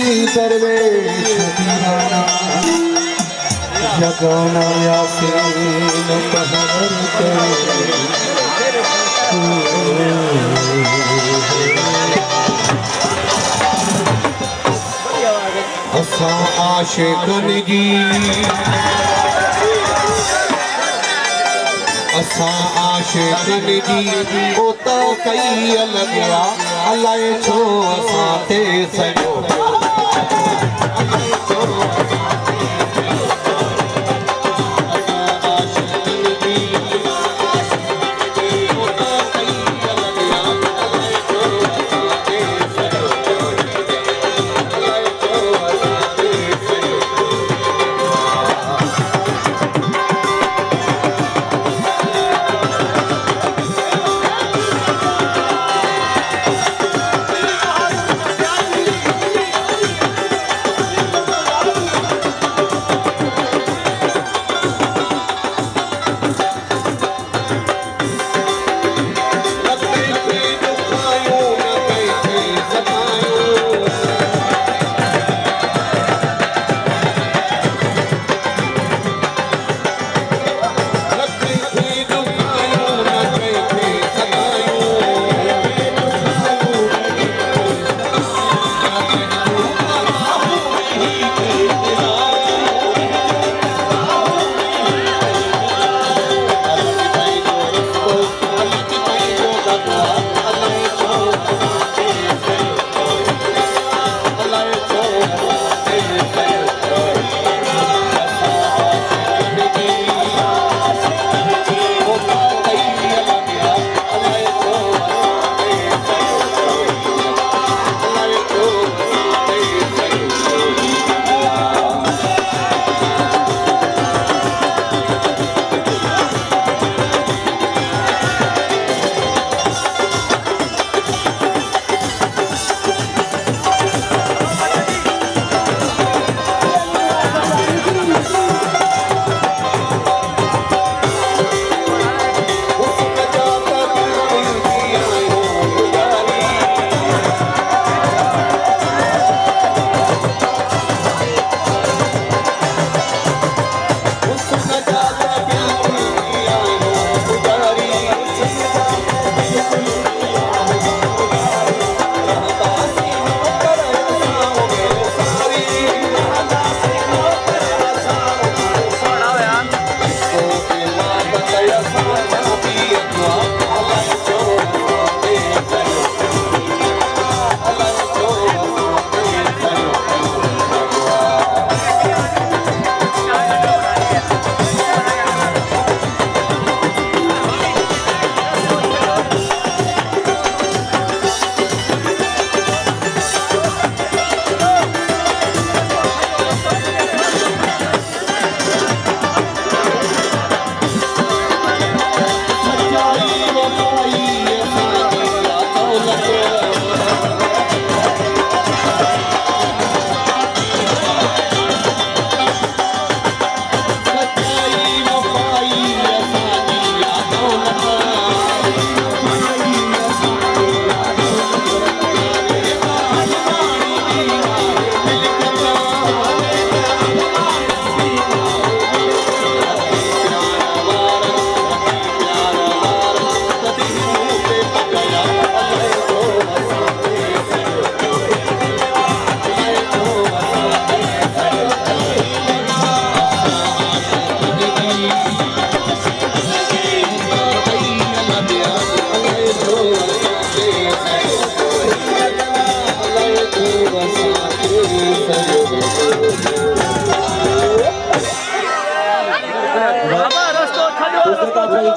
दरवेश दीवाना जगाना यासीन पहर के असा आशिकन जी असा आशिकन जी ओ तो कई लॻया अलाए छो असां ते सॼो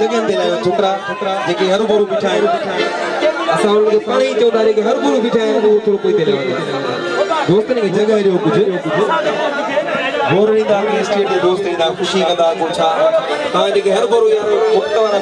जगह ते लायो छोकरा जेके हर बोरू बिठा है असा उनके पानी चो डाले के हर बोरू बिठा है वो थोड़ो कोई दे लायो दोस्त ने जगह जो कुछ गोरणी दा के स्टेट दोस्त दा खुशी कदा को छा ता जेके हर बोरू यार मुक्त